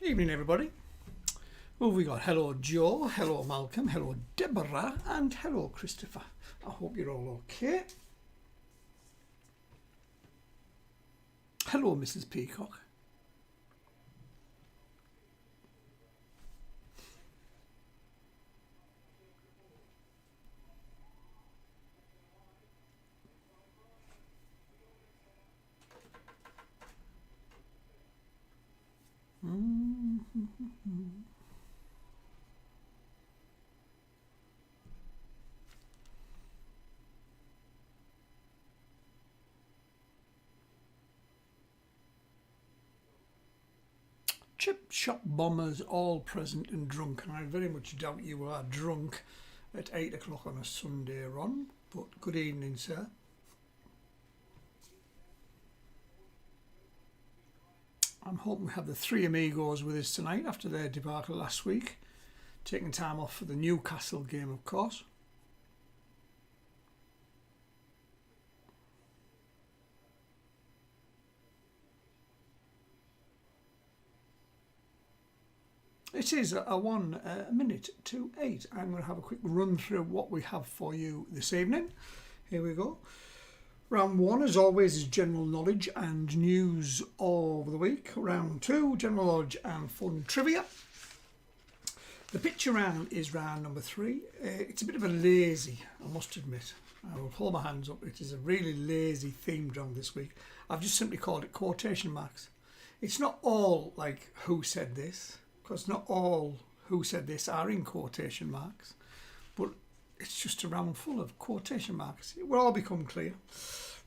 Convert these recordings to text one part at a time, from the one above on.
Evening, everybody. Who have we got? Hello, Joe. Hello, Malcolm. Hello, Deborah. And hello, Christopher. I hope you're all okay. Hello, Mrs. Peacock. Chip shop bombers all present and drunk, and I very much doubt you are drunk at 8 o'clock on a Sunday, Ron, but good evening, sir. I'm hoping we have the three amigos with us tonight after their debacle last week, taking time off for the Newcastle game, of course. It is a 1 minute to 8. I'm going to have a quick run through what we have for you this evening. Here we go. Round 1, as always, is general knowledge and news of the week. Round 2, general knowledge and fun trivia. The picture round is round number 3. It's a bit of a lazy, I must admit. I will hold my hands up. It is a really lazy themed round this week. I've just simply called it quotation marks. It's not all like who said this, because not all who said this are in quotation marks, but it's just a round full of quotation marks. It will all become clear.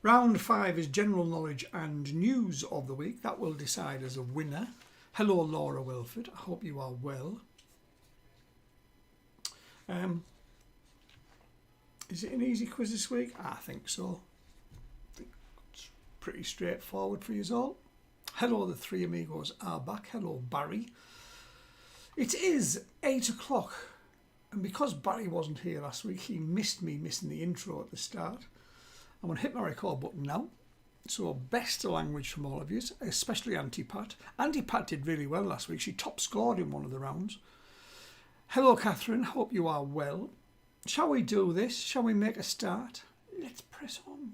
Round 5 is general knowledge and news of the week. That will decide as a winner. Hello, Laura Wilford. I hope you are well. Is it an easy quiz this week? I think so. I think it's pretty straightforward for you all. Hello, the three amigos are back. Hello, Barry. It is 8 o'clock, and because Barry wasn't here last week, he missed me missing the intro at the start. I'm going to hit my record button now. So best of language from all of you, especially Auntie Pat. Auntie Pat did really well last week. She top scored in one of the rounds. Hello, Catherine. Hope you are well. Shall we do this? Shall we make a start? Let's press on.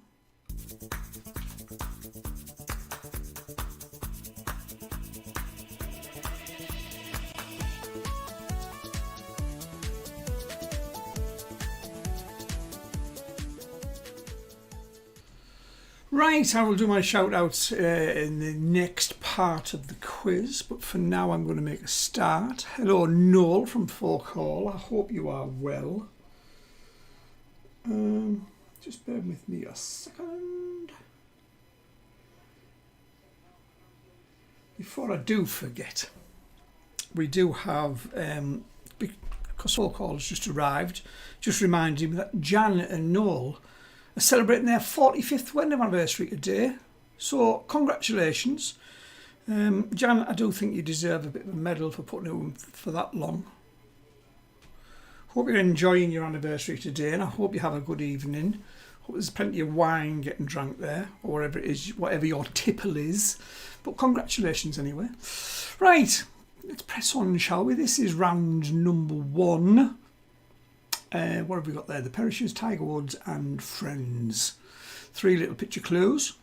Right, I will do my shout outs in the next part of the quiz, but for now I'm going to make a start. Hello, Noel from Folk Hall. I hope you are well. Just bear with me a second. Before I do forget, we do have, because Folk Hall has just arrived, just reminding me that Jan and Noel are celebrating their 45th wedding anniversary today. So congratulations. Jan, I do think you deserve a bit of a medal for putting it on for that long. Hope you're enjoying your anniversary today, and I hope you have a good evening. Hope there's plenty of wine getting drunk there, or whatever it is, whatever your tipple is. But congratulations anyway. Right, let's press on, shall we? This is round number 1. What have we got there? The Perishes, Tiger Woods and Friends. 3 little picture clues.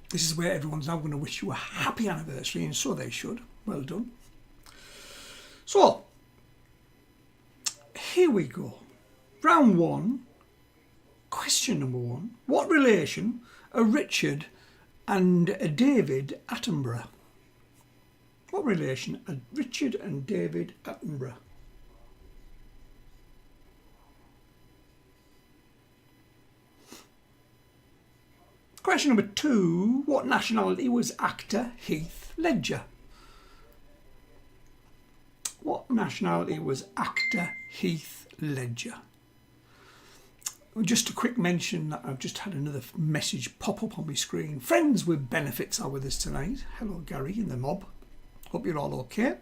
This is where everyone's now going to wish you a happy anniversary, and so they should. Well done. So, here we go. Round 1. Question number 1. What relation are Richard and David Attenborough? What relation are Richard and David Attenborough? Question number 2. What nationality was actor Heath Ledger? What nationality was actor Heath Ledger? Just a quick mention that I've just had another message pop up on my screen. Friends with Benefits are with us tonight. Hello, Gary in the mob. Hope you're all okay.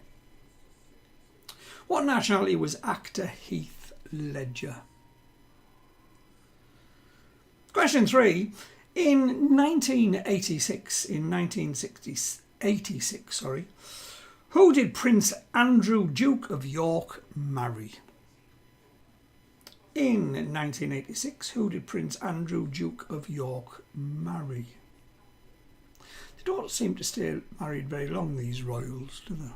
What nationality was actor Heath Ledger? Question 3. In 1986, who did Prince Andrew, Duke of York, marry? In 1986, who did Prince Andrew, Duke of York, marry? They don't seem to stay married very long, these royals, do they?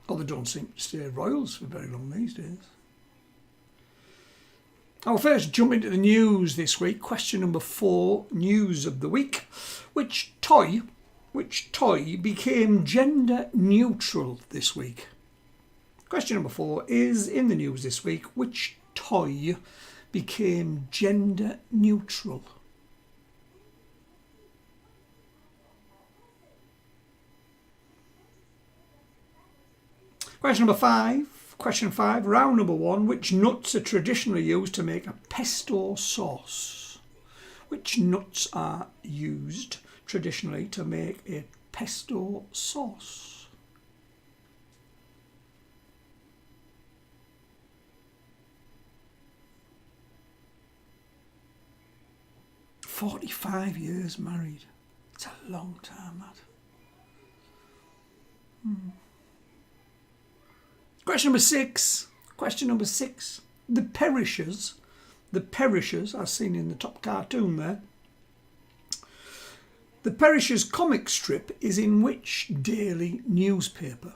Or they don't seem to stay royals for very long these days. I'll first jump into the news this week. Question number 4, news of the week. Which toy became gender neutral this week? Question number 4 is in the news this week. Which toy became gender neutral? Question number 5. Question 5, round number 1. Which nuts are traditionally used to make a pesto sauce? Which nuts are used traditionally to make a pesto sauce? "45 years married." It's a long time, that. Question number 6. The Perishers, as seen in the top cartoon there. The Perishers comic strip is in which daily newspaper?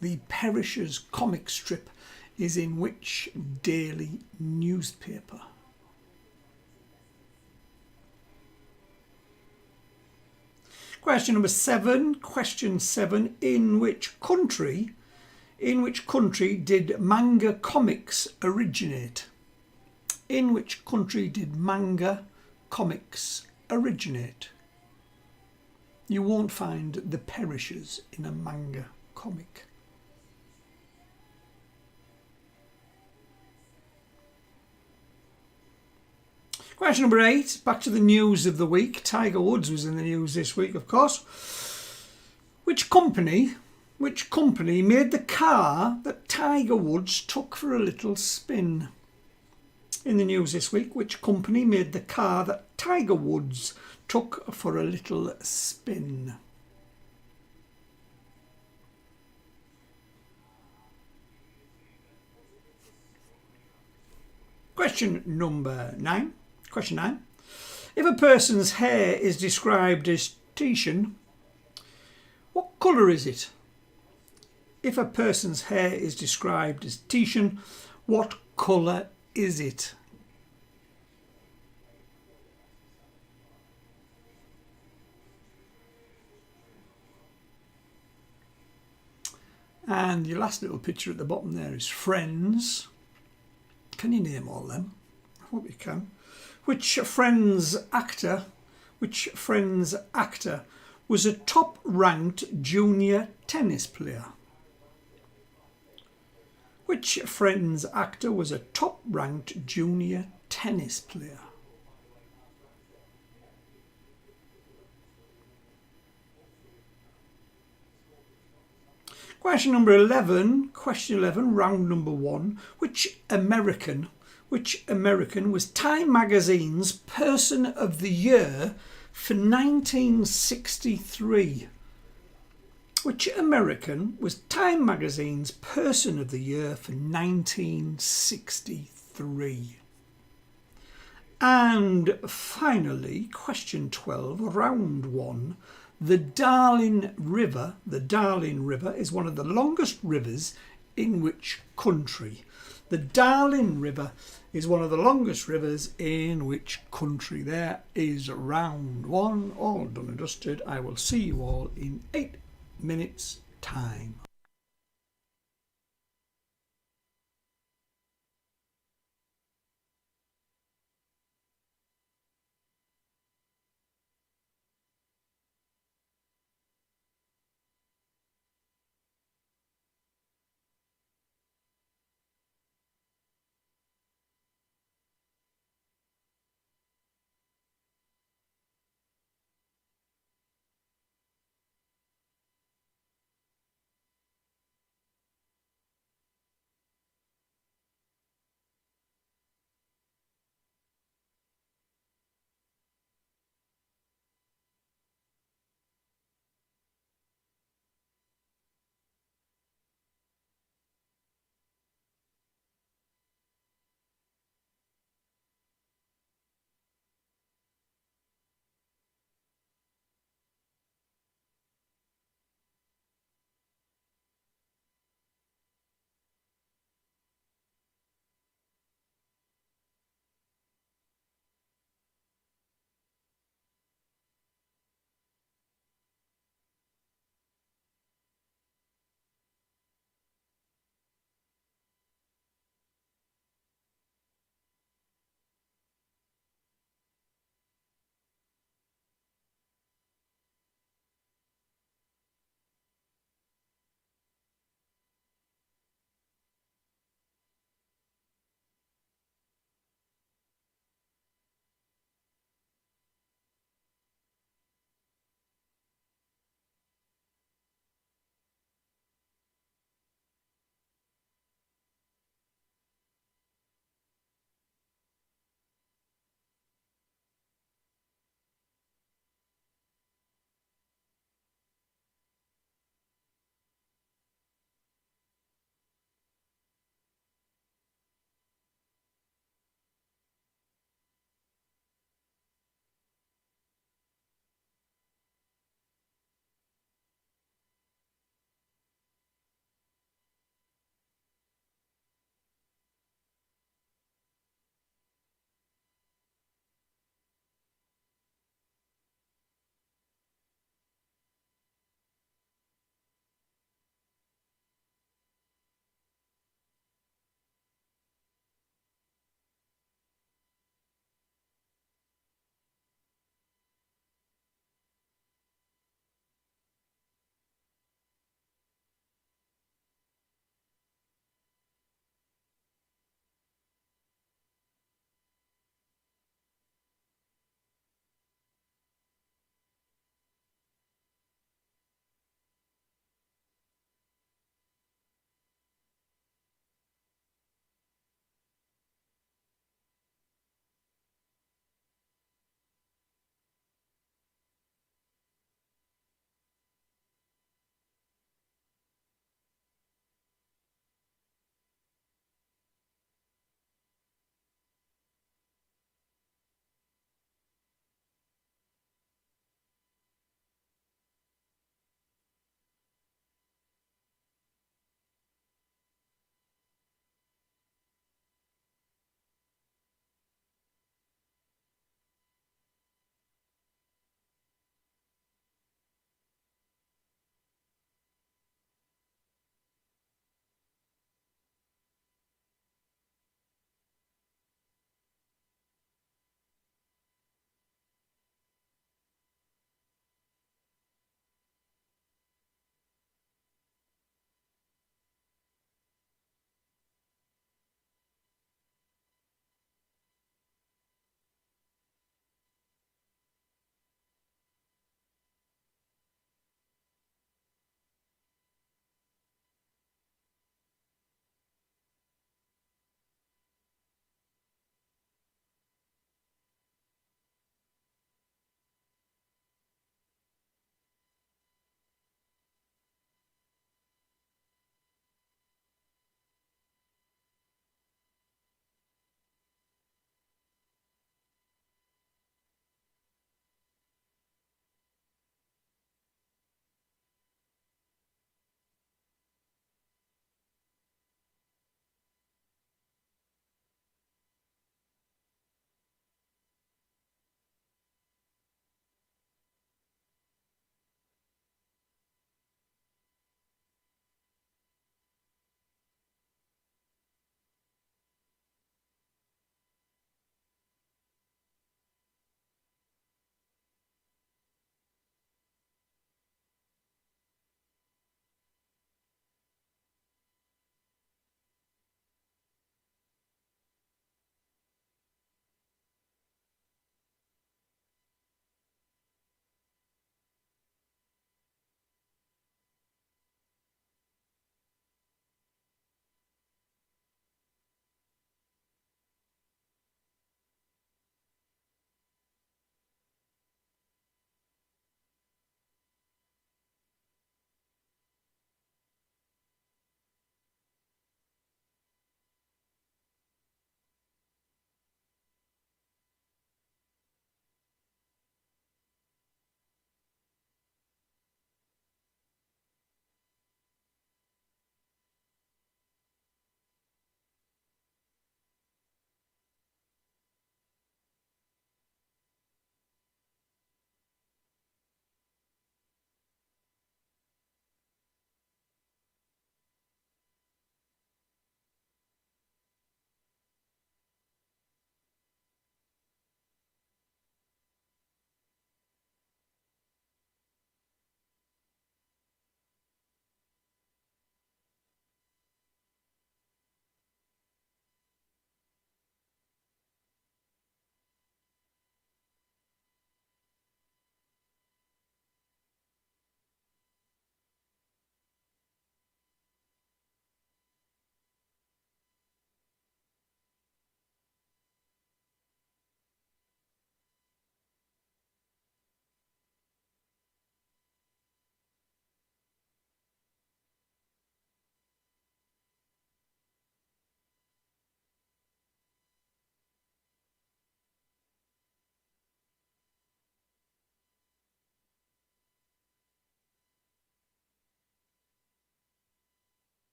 The Perishers comic strip is in which daily newspaper? Question number 7. In which country did manga comics originate? In which country did manga comics originate? You won't find the Perishers in a manga comic. Question number 8, back to the news of the week. Tiger Woods was in the news this week, of course. Which company made the car that Tiger Woods took for a little spin? In the news this week, which company made the car that Tiger Woods took for a little spin? Question number 9. Question 9. If a person's hair is described as Titian, what colour is it? If a person's hair is described as Titian, what colour is it? And your last little picture at the bottom there is Friends. Can you name all them? I hope you can. Which Friends actor was a top-ranked junior tennis player? Which Friends actor was a top-ranked junior tennis player? Question number 11, round number 1. Which American was Time Magazine's Person of the Year for 1963? Which American was Time Magazine's Person of the Year for 1963? And finally, question 12, round 1. The Darling River is one of the longest rivers in which country? The Darling River is one of the longest rivers in which country? There is round 1, all done and dusted. I will see you all in 8 minutes time.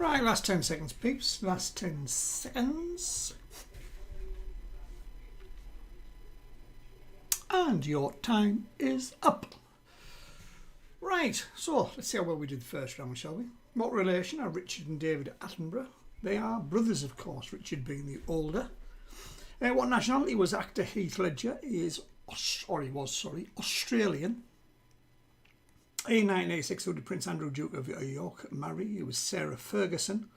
Right, last 10 seconds, peeps. Last 10 seconds. And your time is up. Right, so let's see how well we did the first round, shall we? What relation are Richard and David Attenborough? They are brothers, of course, Richard being the older. What nationality was actor Heath Ledger? He was Australian. In 1986, who did Prince Andrew, Duke of York, marry? It was Sarah Ferguson.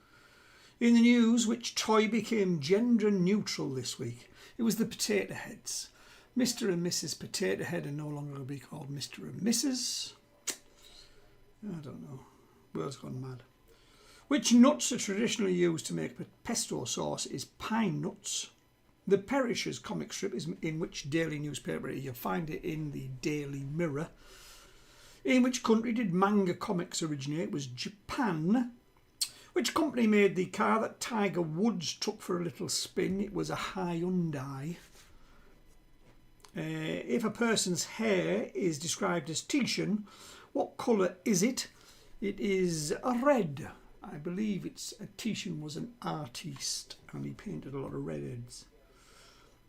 In the news, which toy became gender neutral this week? It was the Potato Heads. Mr. and Mrs. Potato Head are no longer going to be called Mr. and Mrs. I don't know. World's gone mad. Which nuts are traditionally used to make pesto sauce? Is pine nuts. The Perishers comic strip is in which daily newspaper? You'll find it in the Daily Mirror. In which country did Manga comics originate? It was Japan. Which company made the car that Tiger Woods took for a little spin? It was a Hyundai. If a person's hair is described as Titian, what colour is it? It is a red. I believe Titian was an artiste and he painted a lot of redheads.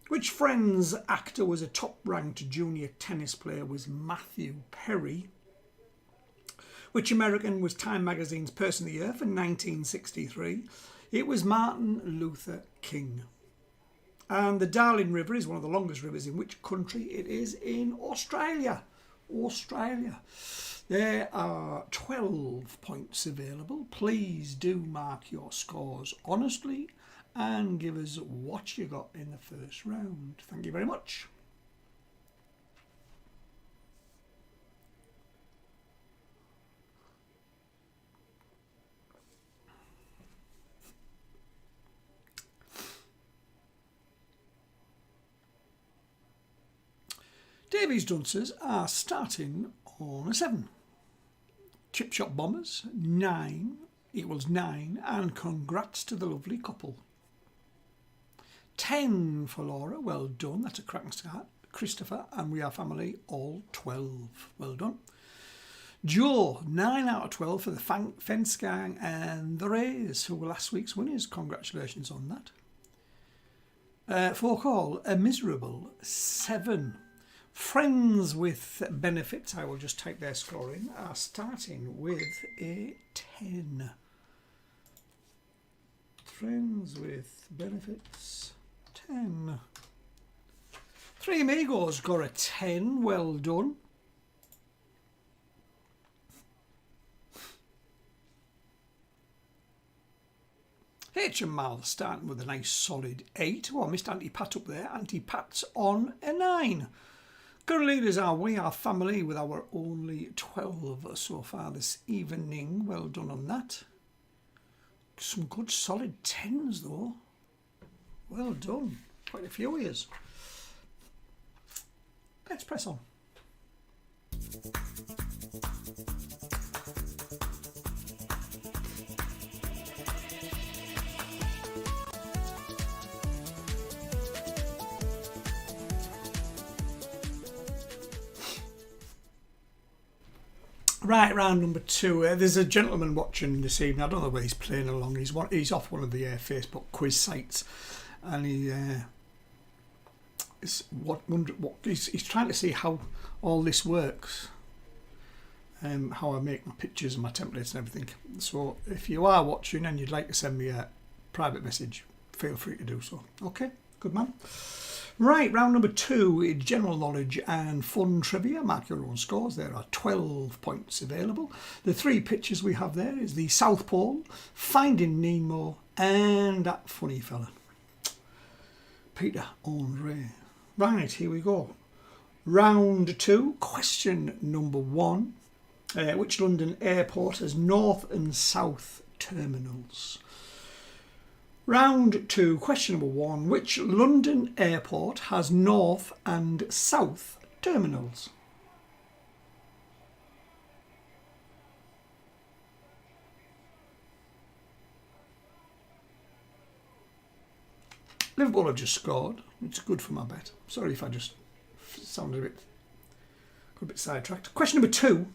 Which Friends actor was a top-ranked junior tennis player? Was Matthew Perry. Which American was Time Magazine's Person of the Year for 1963? It was Martin Luther King. And the Darling River is one of the longest rivers in which country? It is in Australia. Australia. There are 12 points available. Please do mark your scores honestly and give us what you got in the first round. Thank you very much. Davies Dunces are starting on a 7. Chip Shop Bombers, 9 equals 9, and congrats to the lovely couple. 10 for Laura, well done, that's a cracking start. Christopher and We Are Family, all 12, well done. Joe, 9 out of 12 for the Fence Gang and the Rays, who were last week's winners. Congratulations on that. For all, a miserable 7. Friends with Benefits, I will just type their score in, are starting with a 10. Friends with Benefits, 10. Three Amigos got a 10, well done. H and Mal starting with a nice solid 8. Well, I missed Auntie Pat up there. Auntie Pat's on a 9. Current leaders are We Are Family with our only 12 so far this evening. Well done on that. Some good solid 10s though. Well done. Quite a few years. Let's press on. Right, round number 2. There's a gentleman watching this evening. I don't know where he's playing along. He's off one of the Facebook quiz sites, and he's trying to see how all this works, how I make my pictures and my templates and everything. So if you are watching and you'd like to send me a private message, feel free to do so. Okay, good man. Right, round number 2 is general knowledge and fun trivia. Mark your own scores. There are 12 points available. The 3 pictures we have there is the South Pole, Finding Nemo, and that funny fella, Peter Andre. Right, here we go. Round 2, question number 1. Which London airport has north and south terminals? Round 2, question number 1. Which London airport has north and south terminals? Liverpool have just scored. It's good for my bet. Sorry if I just sounded a bit sidetracked. Question number 2.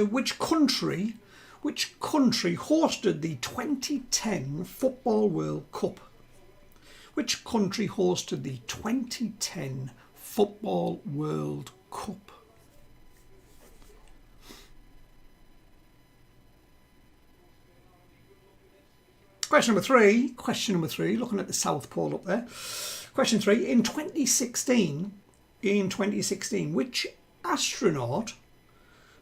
Which country Which country hosted the 2010 Football World Cup? Which country hosted the 2010 Football World Cup? Question number three, looking at the South Pole up there. Question 3, in 2016, which astronaut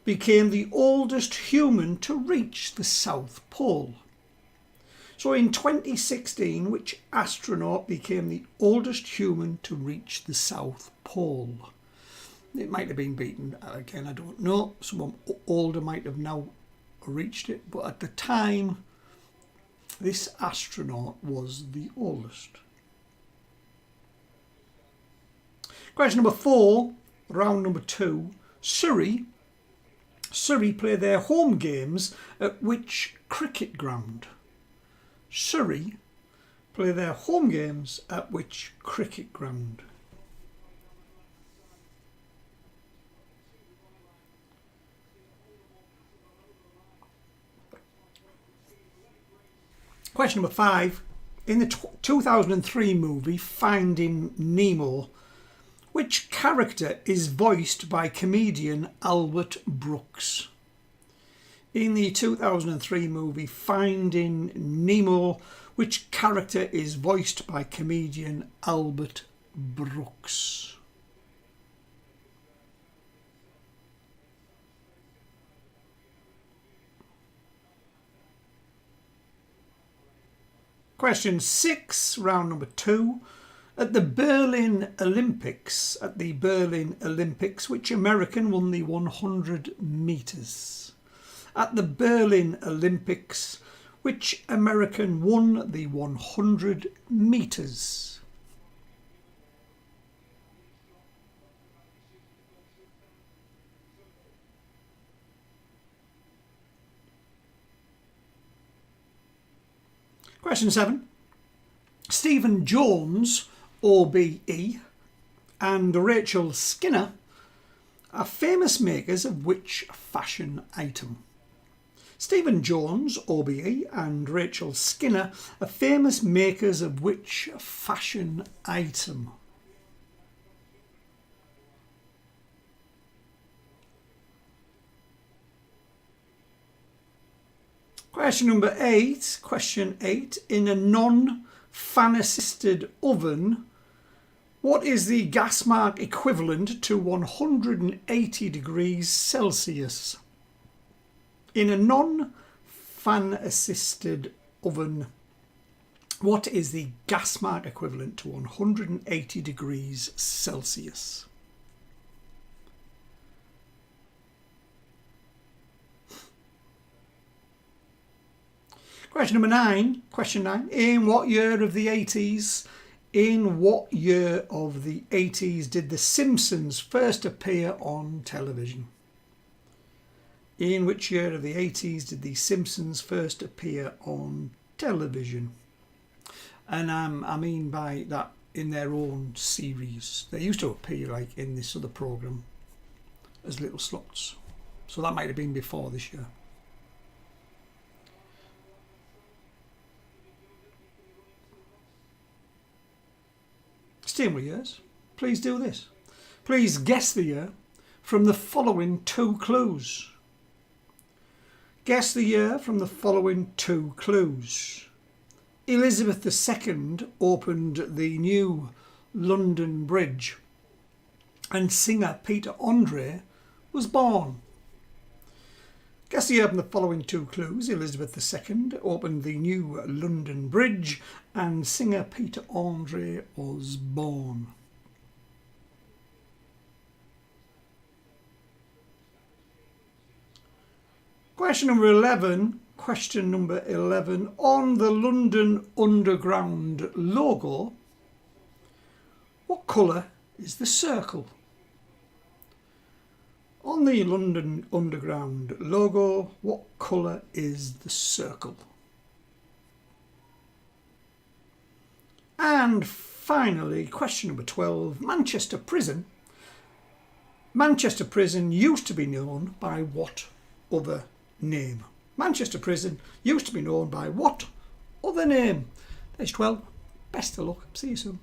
became the oldest human to reach the South Pole? So in 2016, which astronaut became the oldest human to reach the South Pole? It might have been beaten, again, I don't know. Someone older might have now reached it, but at the time, this astronaut was the oldest. Question number 4, round number 2. Surrey play their home games at which cricket ground? Surrey play their home games at which cricket ground? Question number 5. In the 2003 movie Finding Nemo, which character is voiced by comedian Albert Brooks? In the 2003 movie Finding Nemo, which character is voiced by comedian Albert Brooks? Question 6, round number 2. At the Berlin Olympics, which American won the 100 metres? At the Berlin Olympics, which American won the 100 metres? Question 7. Stephen Jones, OBE, and Rachel Skinner are famous makers of which fashion item? Stephen Jones, OBE, and Rachel Skinner are famous makers of which fashion item? Question 8. In a non-fan assisted oven, what is the gas mark equivalent to 180 degrees Celsius? In a non-fan assisted oven, what is the gas mark equivalent to 180 degrees Celsius? Question 9. In what year of the 80s did The Simpsons first appear on television? In which year of the 80s did The Simpsons first appear on television? And I mean by that in their own series. They used to appear like in this other programme as little slots. So that might have been before this year. Staying with years, please do this. Please guess the year from the following 2 clues. Guess the year from the following 2 clues. Elizabeth II opened the new London Bridge and singer Peter Andre was born. Guess the year from the following 2 clues. Elizabeth II opened the new London Bridge and singer Peter Andre was born. Question number 11. On the London Underground logo, what colour is the circle? On the London Underground logo, what colour is the circle? And finally, question number 12. Manchester Prison used to be known by what other name? Manchester Prison used to be known by what other name? There's 12. Best of luck. See you soon.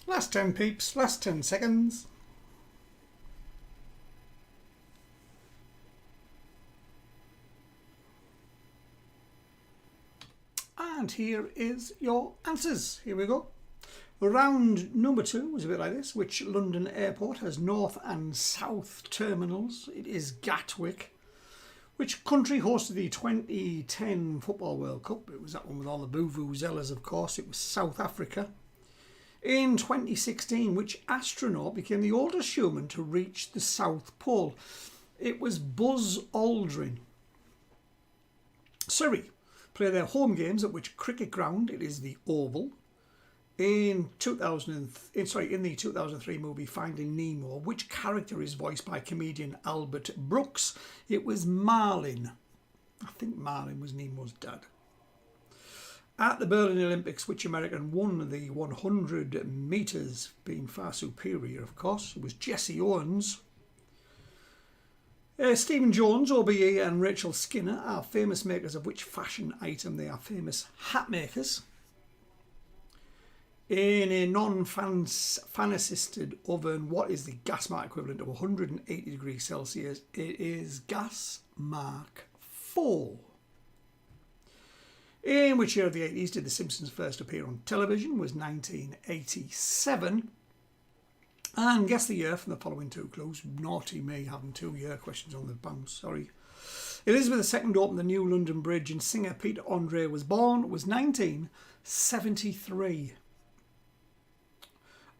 Last 10 peeps, last 10 seconds. And here is your answers. Here we go. Round number 2 was a bit like this. Which London airport has north and south terminals? It is Gatwick. Which country hosted the 2010 Football World Cup? It was that one with all the boo-vuzellas, of course. It was South Africa. In 2016, which astronaut became the oldest human to reach the South Pole? It was Buzz Aldrin. Surrey play their home games at which cricket ground? It is the Oval. In the 2003 movie Finding Nemo, which character is voiced by comedian Albert Brooks? It was Marlin. I think Marlin was Nemo's dad. At the Berlin Olympics, which American won the 100 metres, being far superior, of course? It was Jesse Owens. Stephen Jones, OBE and Rachel Skinner are famous makers of which fashion item? They are famous hat makers. In a non-fan assisted oven, what is the gas mark equivalent of 180 degrees Celsius? It is gas mark 4. In which year of the 80s did The Simpsons first appear on television? Was 1987. And guess the year from the following 2 clues. Naughty me having 2-year questions on the bounce, sorry. Elizabeth II opened the new London Bridge and singer Peter Andre was born. Was 1973.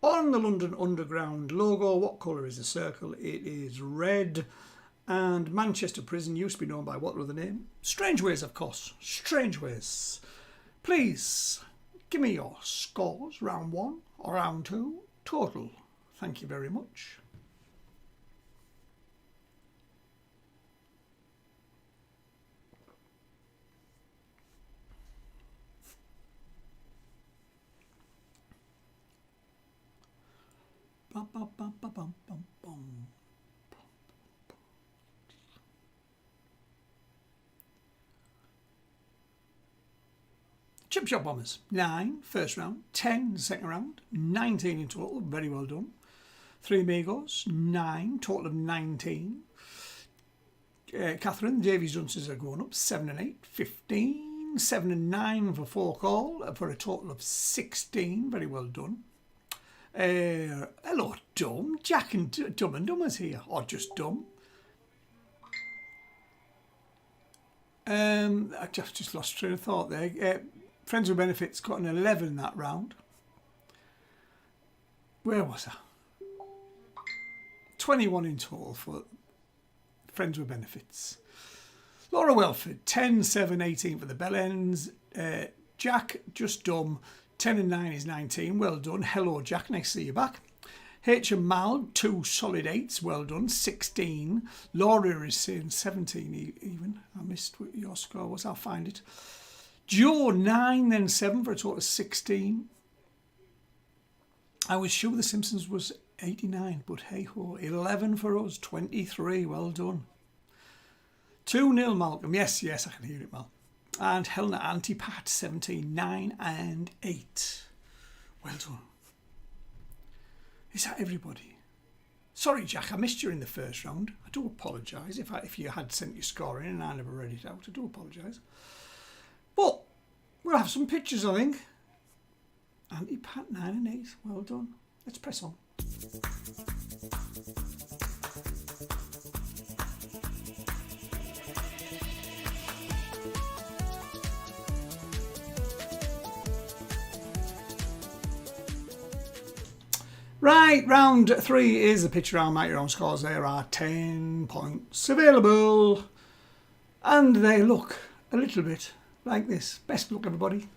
On the London Underground logo, what colour is the circle? It is red. And Manchester Prison used to be known by what other name? Strangeways, of course. Strangeways. Please give me your scores, round 1 or round 2, total. Thank you very much. Bum, bum, bum, bum, bum, bum, bum. Chip Shop Bombers, 9 first round, 10 second round, 19 in total, very well done. 3 Amigos, 9, total of 19. Catherine, Davies Dunces are going up, 7 and 8, 15. 7 and 9 for 4 call, for a total of 16, very well done. Hello, Dumb. Jack and Dumb and Dummers here, or just Dumb. I just lost train of thought there. Friends with Benefits got an 11 that round. Where was I? 21 in total for Friends with Benefits. Laura Welford, 10, 7, 18 for the Bellends. Jack, just Dumb. 10 and 9 is 19. Well done. Hello, Jack. Nice to see you back. H and Mal, 2 solid 8s. Well done. 16. Laura is saying 17 even. I missed what your score was. I'll find it. Joe, 9, then 7 for a total of 16. I was sure The Simpsons was 89, but hey ho. 11 for us. 23. Well done. 2-0, Malcolm. Yes, I can hear it, Mal. And Helena Antipat, 17, 9 and 8. Well done. Is that everybody? Sorry, Jack, I missed you in the first round. I do apologise if you had sent your score in and I never read it out. I do apologise. But we'll have some pictures, I think. Antipat, 9 and 8. Well done. Let's press on. Right, round 3 is a picture. I'll mark your own scores. There are 10 points available. And they look a little bit like this. Best of luck, everybody.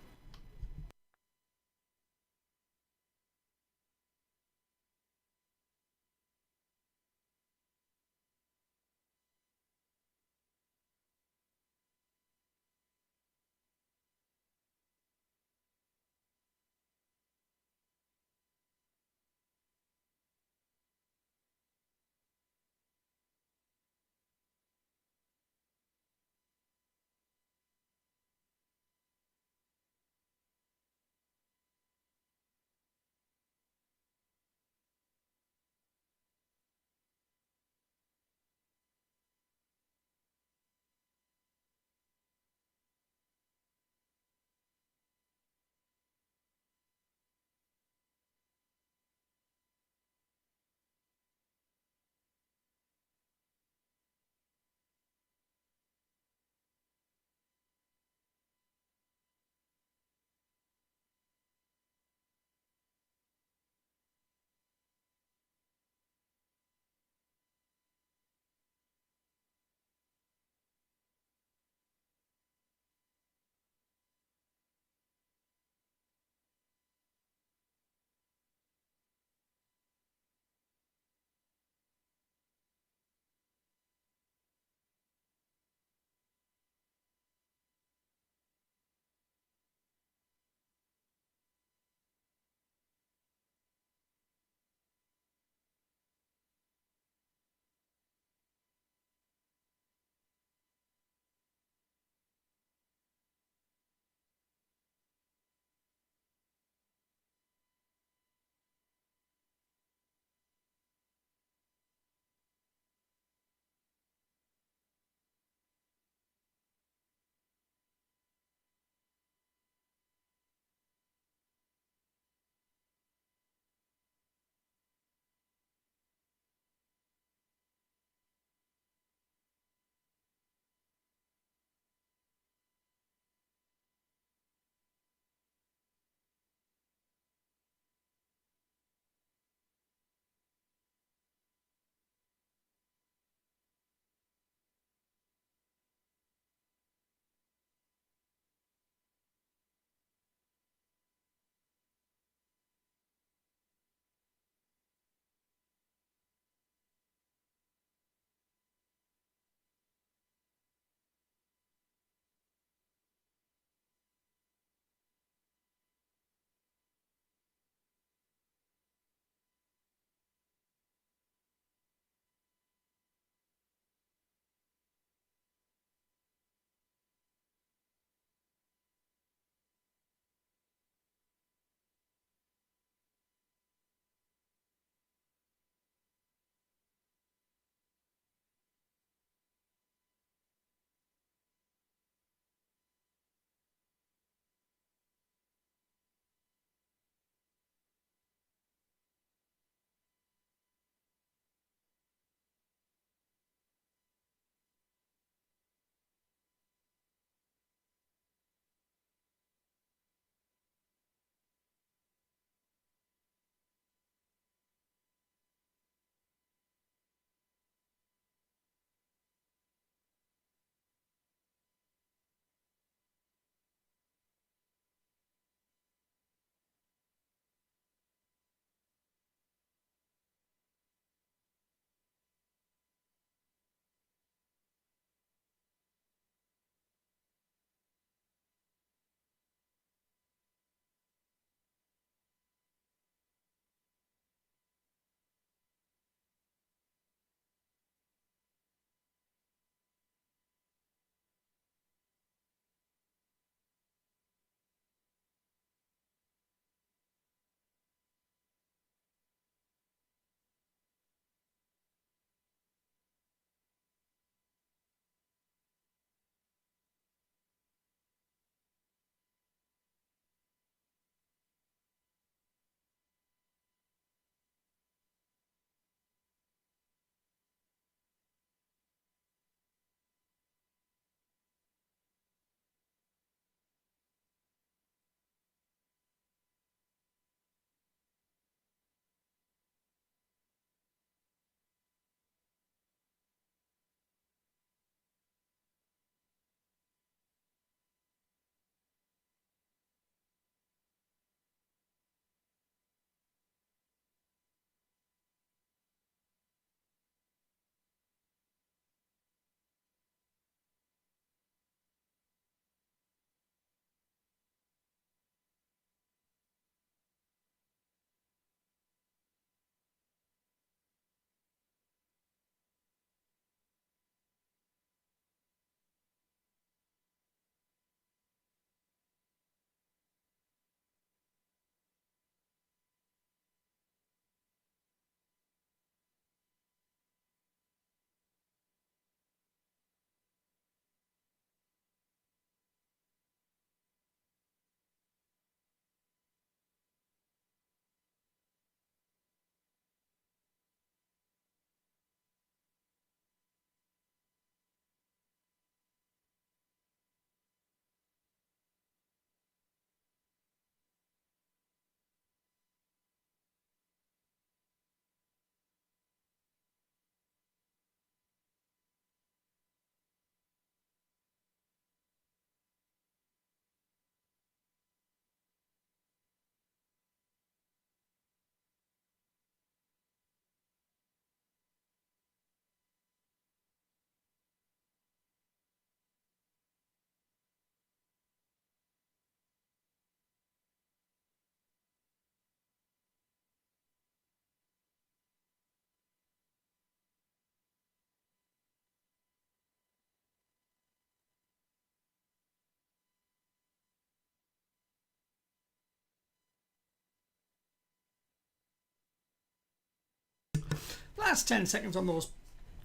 Last 10 seconds on those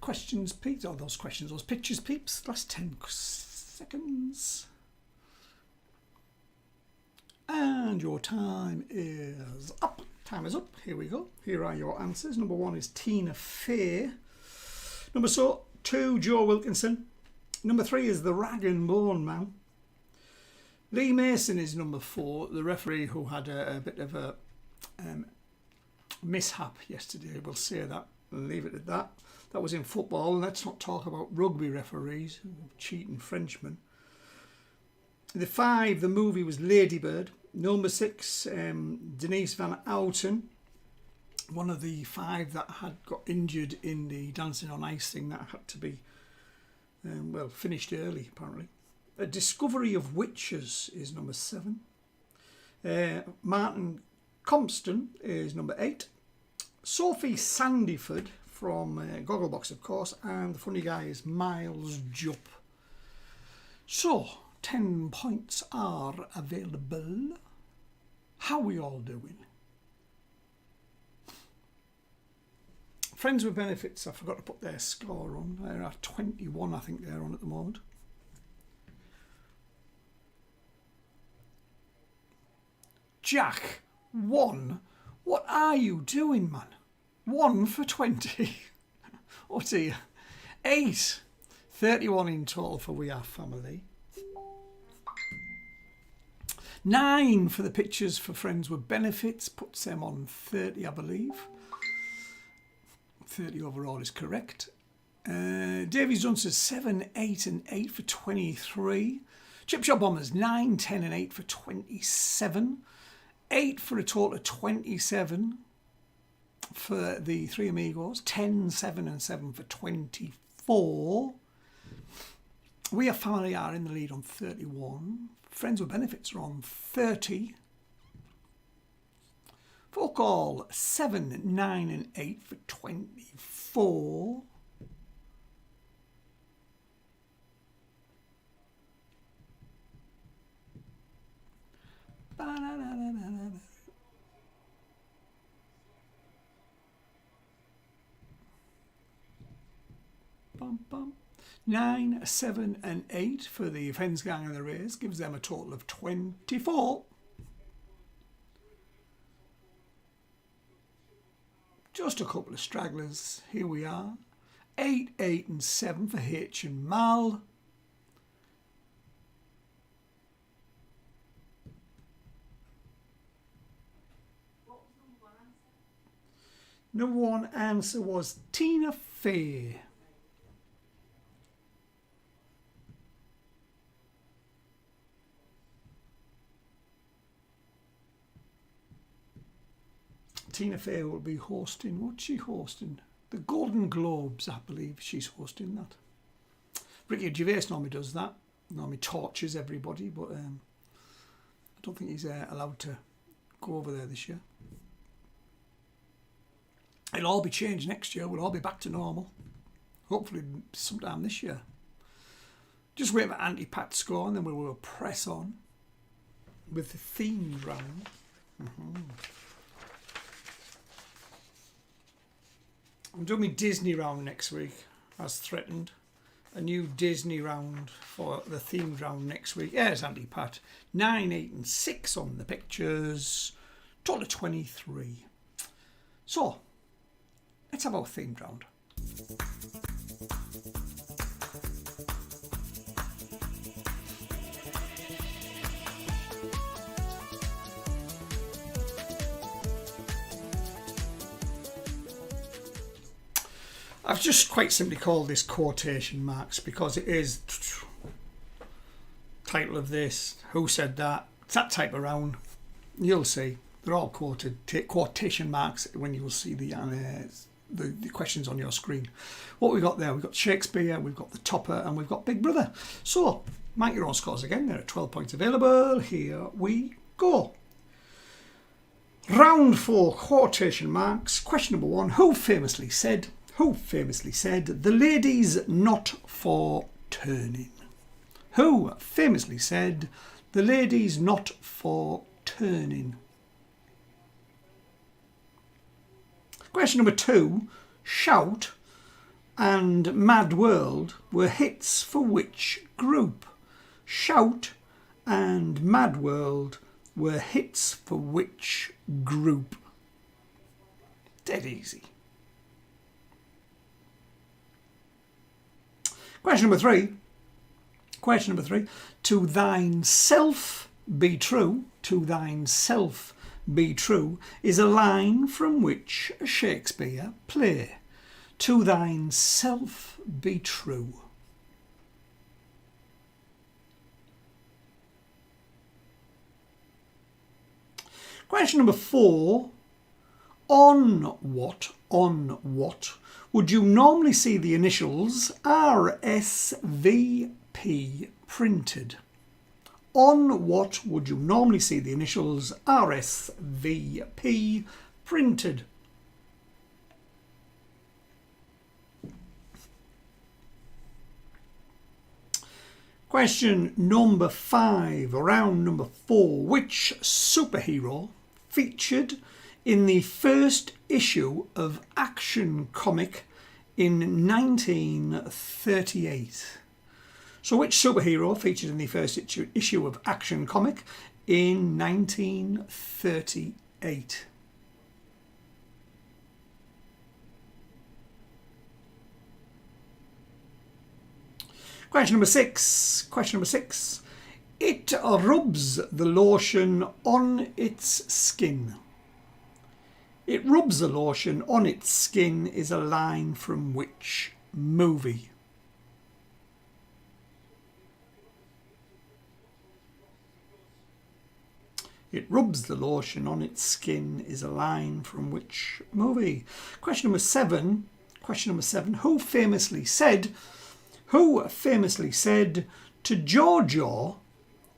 questions, peeps. Or those pictures, peeps. Last 10 seconds. And your time is up. Time is up. Here we go. Here are your answers. Number 1 is Tina Fey. Number 2, Joe Wilkinson. Number 3 is the Rag and Bone Man. Lee Mason is number 4, the referee who had a bit of a mishap yesterday. We'll say that and leave it at that. That was in football. Let's not talk about rugby referees, cheating Frenchmen. The 5, the movie was Ladybird. Number 6, Denise Van Outen, one of the 5 that had got injured in the Dancing on Ice thing that had to be, finished early apparently. A Discovery of Witches is number 7. Martin Compston is number 8. Sophie Sandyford from Gogglebox, of course, and the funny guy is Miles Jupp. So, 10 points are available. How are we all doing? Friends with Benefits, I forgot to put their score on. They're at 21, I think they're on at the moment. Jack, 1. What are you doing, man? 1 for 20. Oh dear. 8. 31 in total for We Are Family. 9 for the pictures for Friends with Benefits. Puts them on 30, I believe. 30 overall is correct. Davy Jones says 7, 8 and 8 for 23. Chip Shop Bombers 9, 10 and 8 for 27. 8 for a total of 27 for the Three Amigos. 10, 7 and 7 for 24. We Are Family are in the lead on 31. Friends with Benefits are on 30. Folk All 7, 9 and 8 for 24. Bum, bum. 9, 7 and 8 for the Friends Gang and the Rays gives them a total of 24. Just a couple of stragglers. Here we are. 8, 8 and 7 for H and Mal. Number 1 answer was Tina Fey. Tina Fey will be hosting, what's she hosting? The Golden Globes, I believe she's hosting that. Ricky Gervais normally does that, normally tortures everybody, but I don't think he's allowed to go over there this year. It'll all be changed next year, we'll all be back to normal. Hopefully sometime this year. Just wait for Auntie Pat's score and then we will press on with the themed round. I'm doing my Disney round next week, as threatened. A new Disney round for the themed round next week. There's Auntie Pat. 9, 8 and 6 on the pictures. Total of 23. So, let's have our themed round. I've just quite simply called this quotation marks because it is title of this, who said that, it's that type of round. You'll see, they're all quoted, take quotation marks when you'll see the questions on your screen. What we got there, we've got Shakespeare, we've got The Topper and we've got Big Brother. So, mark your own scores again, there are 12 points available, here we go. Round 4, quotation marks, question number 1, who famously said, the lady's not for turning? Who famously said, the lady's not for turning? Question number 2. Shout and Mad World were hits for which group? Shout and Mad World were hits for which group? Dead easy. Question number 3. Question number 3. To thine self be true, to thine self be true, is a line from which Shakespeare play. To thine self be true. Question number 4. On what would you normally see the initials RSVP printed? On what would you normally see the initials RSVP printed? Question number 5, round number 4. Which superhero featured in the first issue of Action Comic in 1938? So which superhero featured in the first issue of Action Comic in 1938? Question number 6. Question number 6. It rubs the lotion on its skin. It rubs the lotion on its skin is a line from which movie? It rubs the lotion on its skin is a line from which movie? Question number 7. Question number 7. Who famously said to Giorgio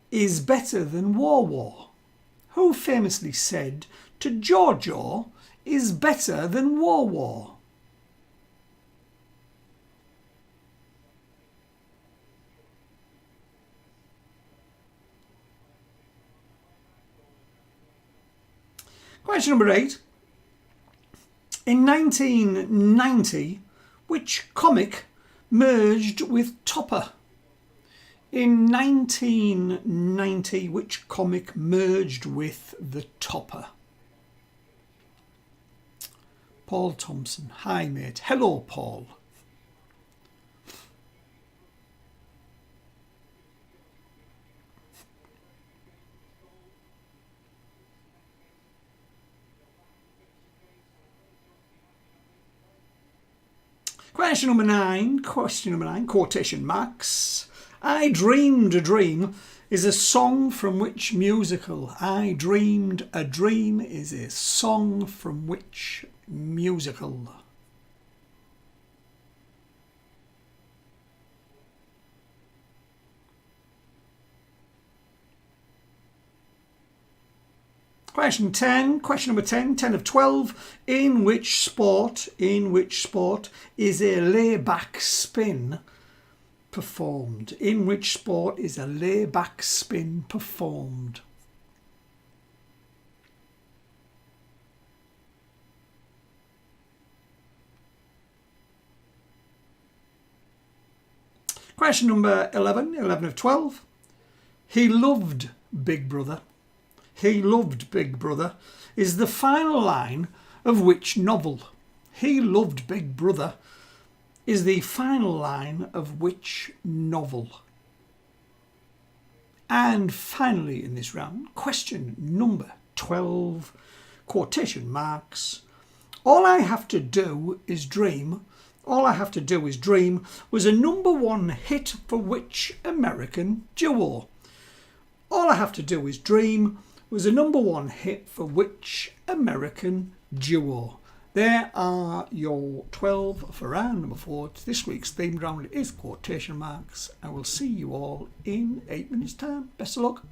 is better than War? Who famously said to Giorgio is better than War? Question number 8. In 1990, which comic merged with Topper? In 1990, which comic merged with the Topper? Paul Thompson. Hi, mate. Hello, Paul. Question number 9. Question number 9. Quotation marks. I Dreamed a Dream is a song from which musical? I Dreamed a Dream is a song from which musical? Question 10. Question number 10. 10 of 12. In which sport is a layback spin performed? In which sport is a layback spin performed? Question number 11. 11 of 12. He loved Big Brother. He loved Big Brother is the final line of which novel? He loved Big Brother is the final line of which novel? And finally in this round, question number 12, quotation marks. All I Have to Do Is Dream, All I Have to Do Is Dream was a #1 hit for which American duo? All I Have to Do Is Dream was a #1 hit for which American duo? There are your 12 for round number 4. This week's themed round is quotation marks. I will see you all in 8 minutes' time. Best of luck.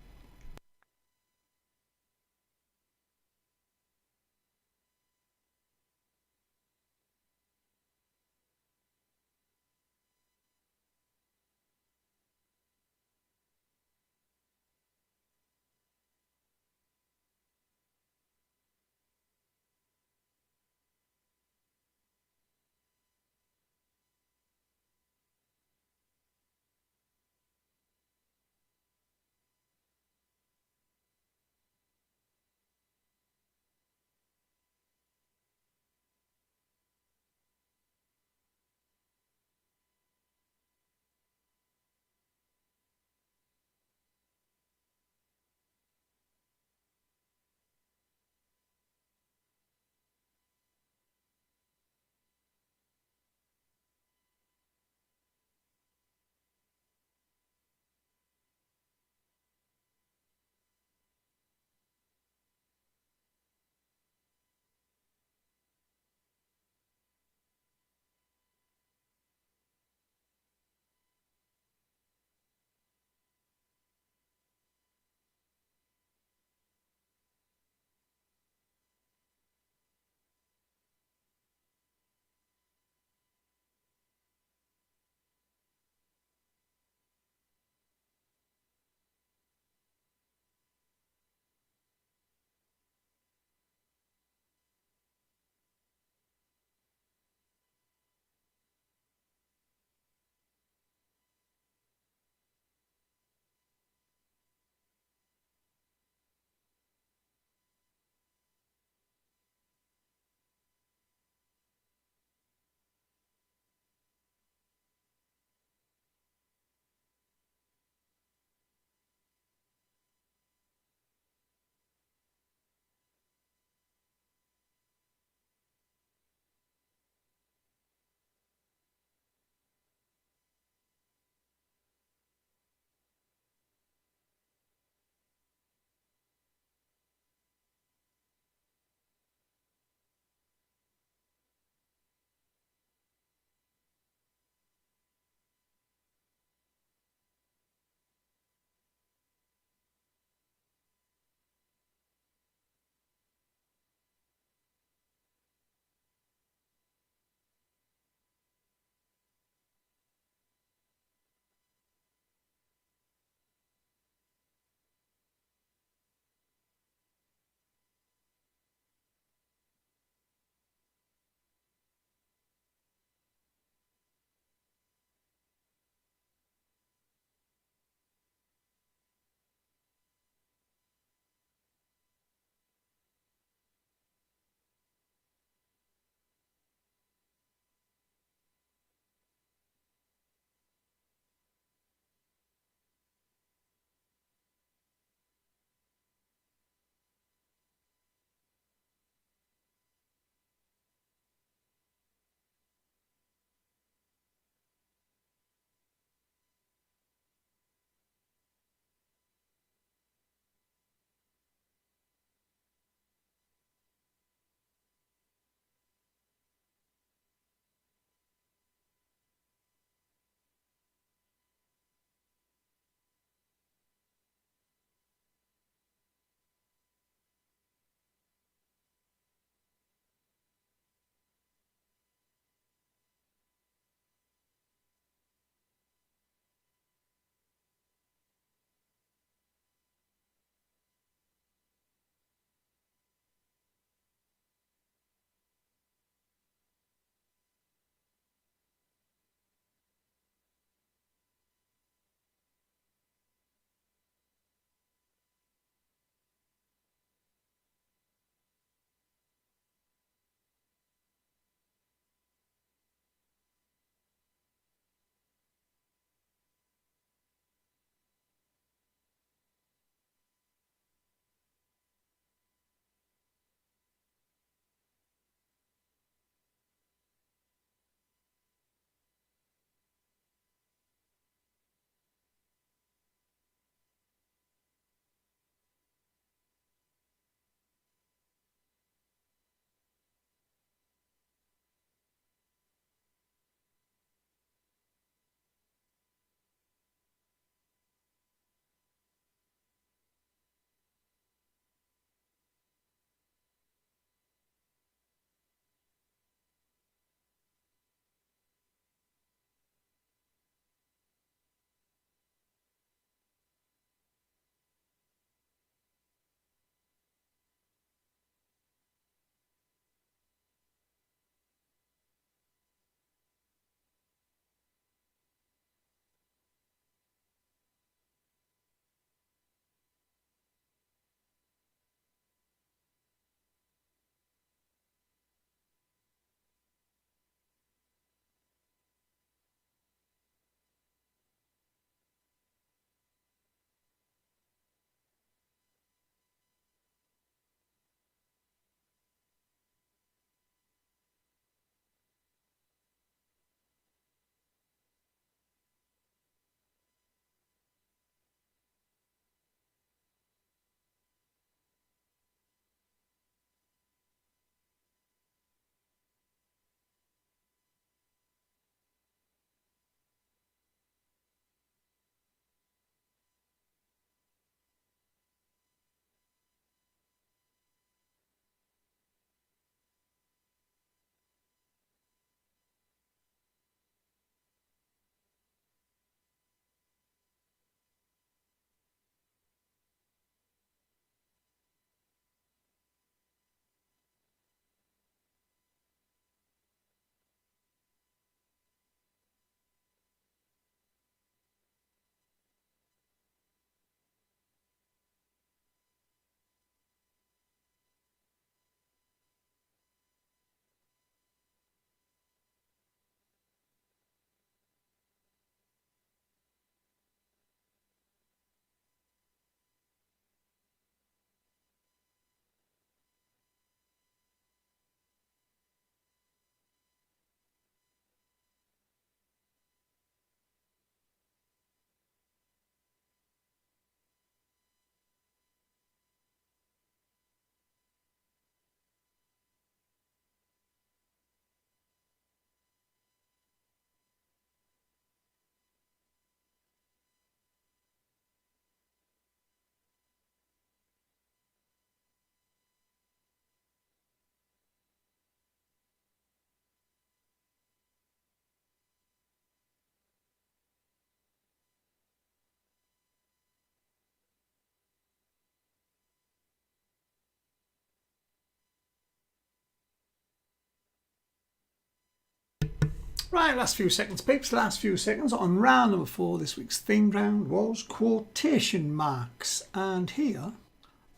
Right, last few seconds, peeps, last few seconds. On round number 4, this week's themed round was quotation marks. And here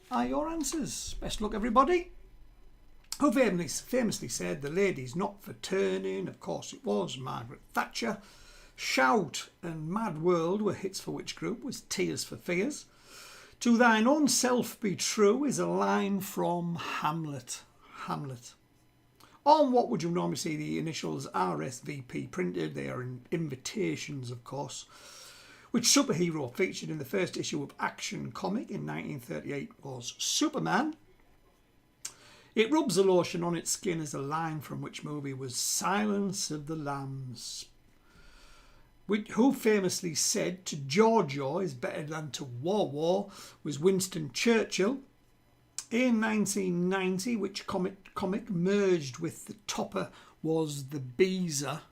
are your answers. Best luck, everybody. Who famously said, "The lady's not for turning"? Of course it was Margaret Thatcher. "Shout" and "Mad World" were hits for which group? Was Tears for Fears. "To thine own self be true" is a line from Hamlet. On what would you normally see the initials RSVP printed? They are invitations, of course. Which superhero featured in the first issue of Action Comic in 1938 was Superman. "It rubs a lotion on its skin" is a line from which movie? Was Silence of the Lambs. Who famously said, "To Giorgio is better than to War" was Winston Churchill. In 1990, which comic merged with the Topper? Was the Beezer.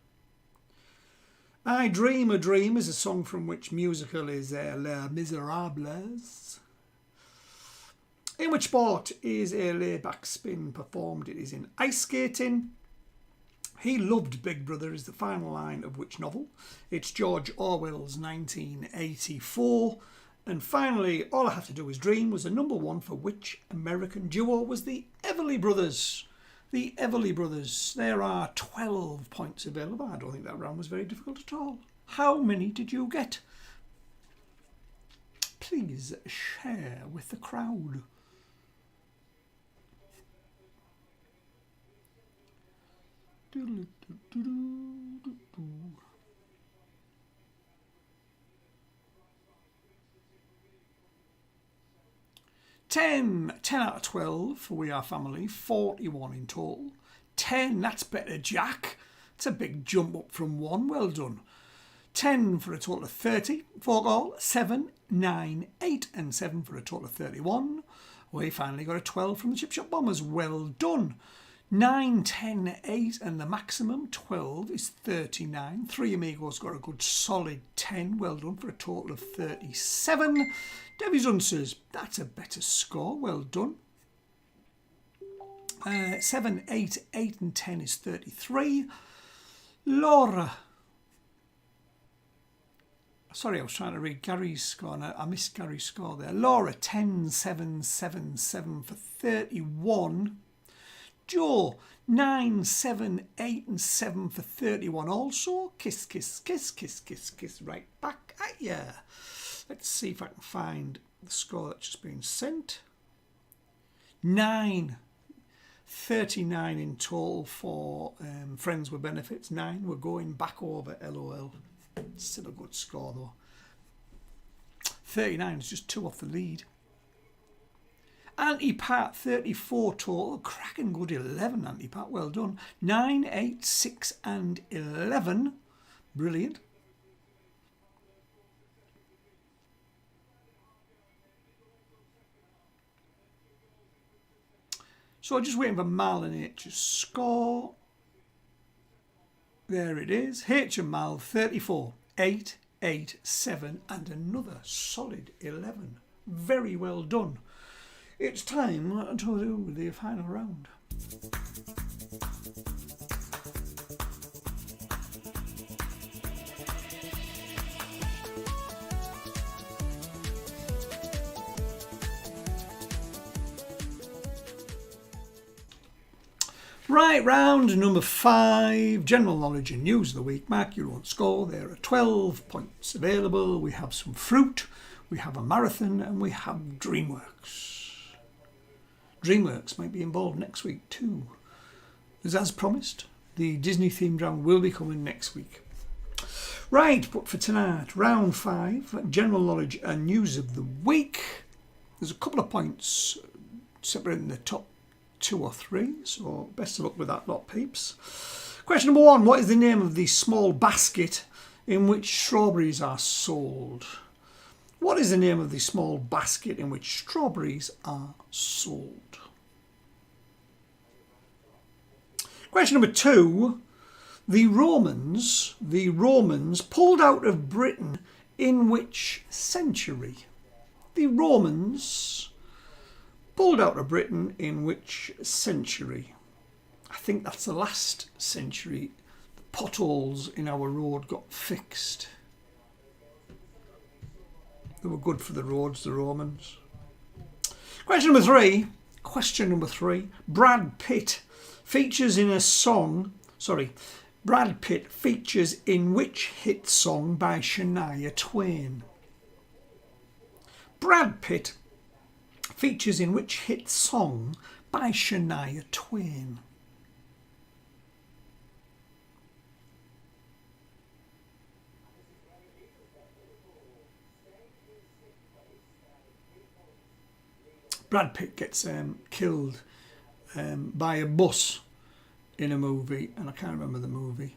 "I Dream a Dream" is a song from which musical? Is Les Miserables. In which sport is a layback spin performed? It is in ice skating. "He loved Big Brother" is the final line of which novel? It's George Orwell's 1984. And finally, "All I Have to Do Is Dream" was a #1 for which American duo? Was the Everly Brothers. The Everly Brothers. There are 12 points available. I don't think that round was very difficult at all. How many did you get? Please share with the crowd. Ten out of 12 for We Are Family, 41 in total. 10, that's better, Jack. It's a big jump up from 1, well done. 10 for a total of 30. For all, 7, 9, 8 and 7 for a total of 31. We finally got a 12 from the Chip Shop Bombers, well done. 9, 10, 8 and the maximum 12 is 39. Three Amigos got a good solid 10, well done, for a total of 37. Debbie's Answers, that's a better score, well done. 7, 8, 8 and 10 is 33. Laura. Sorry, I was trying to read Gary's score and I missed Gary's score there. Laura, 10, 7, 7, 7 for 31. Joe, 9, 7, 8 and 7 for 31 also. Kiss, kiss, kiss, kiss, kiss, kiss right back at ya. Let's see if I can find the score that's just been sent. 9, 39 in total for Friends with Benefits. 9, we're going back over, LOL. Still a good score though. 39 is just 2 off the lead. Anti-Pat, 34 total. Cracking good 11, Anti-Pat, well done. 9, 8, 6 and 11. Brilliant. So just waiting for Mal and H's score. There it is. H and Mal, 34. 8, 8, 7 and another solid 11. Very well done. It's time to do the final round. Right, round number 5, general knowledge and news of the week. Mark your own score. There are 12 points available. We have some fruit, we have a marathon, and we have Dreamworks. Dreamworks might be involved next week too. As promised, the Disney themed round will be coming next week. Right, but for tonight, round 5, general knowledge and news of the week. There's a couple of points separating the top 2 or 3, so best of luck with that lot, peeps. Question number 1, what is the name of the small basket in which strawberries are sold? What is the name of the small basket in which strawberries are sold? Question number 2, the Romans pulled out of Britain in which century? The Romans pulled out of Britain in which century? I think that's the last century. potholes in our road got fixed. They were good for the roads, the Romans. Question number three. Brad Pitt features in which hit song by Shania Twain? Brad Pitt features in which hit song by Shania Twain? Brad Pitt gets killed by a bus in a movie, and I can't remember the movie,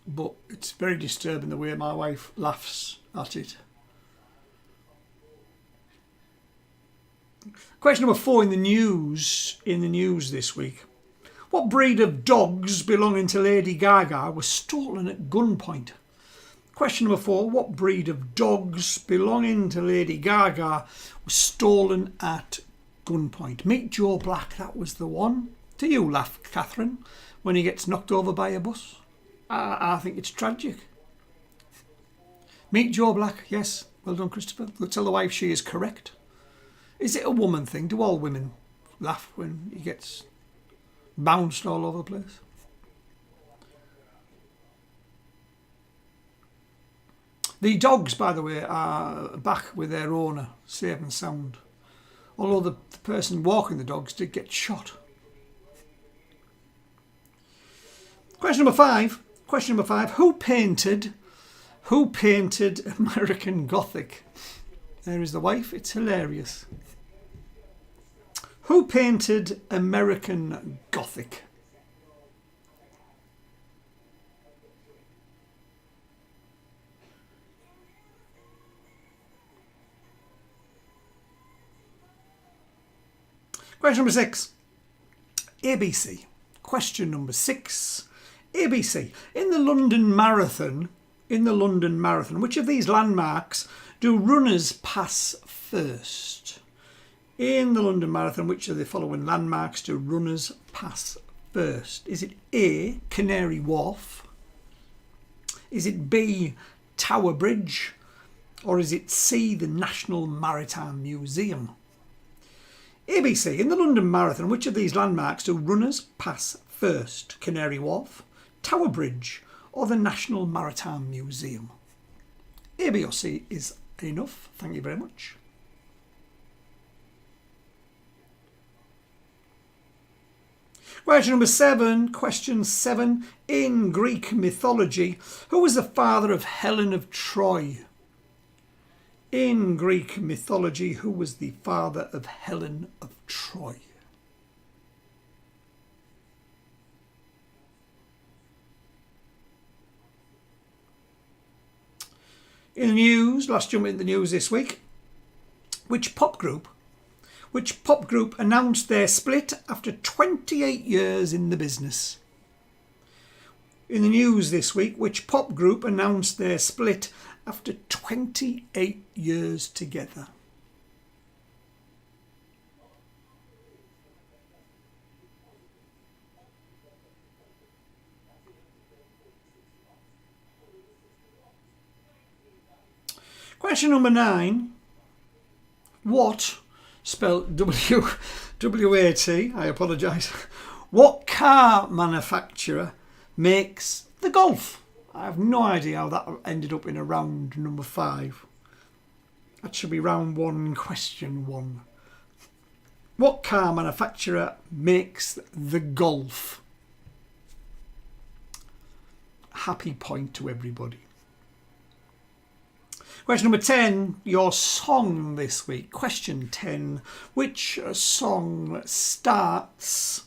but it's very disturbing the way my wife laughs at it. Question number 4 in the news this week. What breed of dogs belonging to Lady Gaga was stolen at gunpoint? Question number 4. What breed of dogs belonging to Lady Gaga was stolen at gunpoint? Meet Joe Black, that was the one. Do you laugh, Catherine, when he gets knocked over by a bus? I think it's tragic. Meet Joe Black, yes. Well done, Christopher. We'll tell the wife she is correct. Is it a woman thing? Do all women laugh when he gets bounced all over the place? The dogs, by the way, are back with their owner, safe and sound. Although the person walking the dogs did get shot. Question number 5. Who painted American Gothic? There is the wife. It's hilarious. Who painted American Gothic? Question number 6. ABC. Question number 6. ABC. In the London Marathon, which of these landmarks do runners pass first? In the London Marathon, which of the following landmarks do runners pass first? Is it A, Canary Wharf? Is it B, Tower Bridge? Or is it C, the National Maritime Museum? ABC. In the London Marathon, which of these landmarks do runners pass first? Canary Wharf, Tower Bridge, or the National Maritime Museum? A, B or C is enough. Thank you very much. Question number 7. Question 7. In Greek mythology, who was the father of Helen of Troy? In Greek mythology, who was the father of Helen of Troy? In the news, let's jump into the news this week. Which pop group announced their split after 28 years in the business? In the news this week, which pop group announced their split after 28 years together? Question number 9. What, spelled W-A-T, I apologise. What car manufacturer makes the Golf? I have no idea how that ended up in a round number 5. That should be round 1, question 1. What car manufacturer makes the Golf? Happy point to everybody. Question number 10, your song this week. Question 10, which song starts?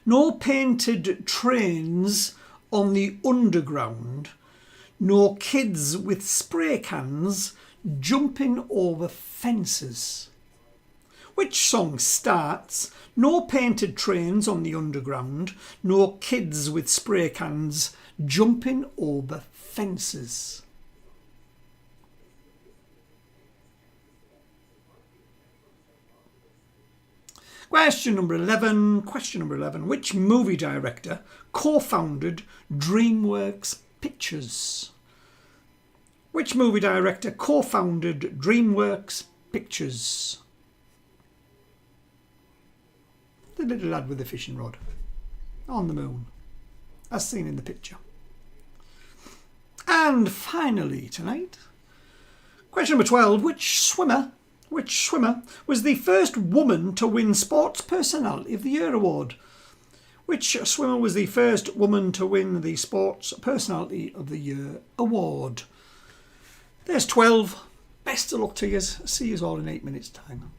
No painted trains on the underground, nor kids with spray cans jumping over fences. Which song starts? No painted trains on the underground, nor kids with spray cans jumping over fences. Question number 11. Question number 11. Which movie director co-founded Dreamworks Pictures? Which movie director co-founded Dreamworks Pictures? The little lad with the fishing rod on the moon, as seen in the picture. And finally tonight, question number 12. Which swimmer was the first woman to win Sports Personality of the Year award? Which swimmer was the first woman to win the Sports Personality of the Year award? There's 12. Best of luck to you. See you all in 8 minutes' time.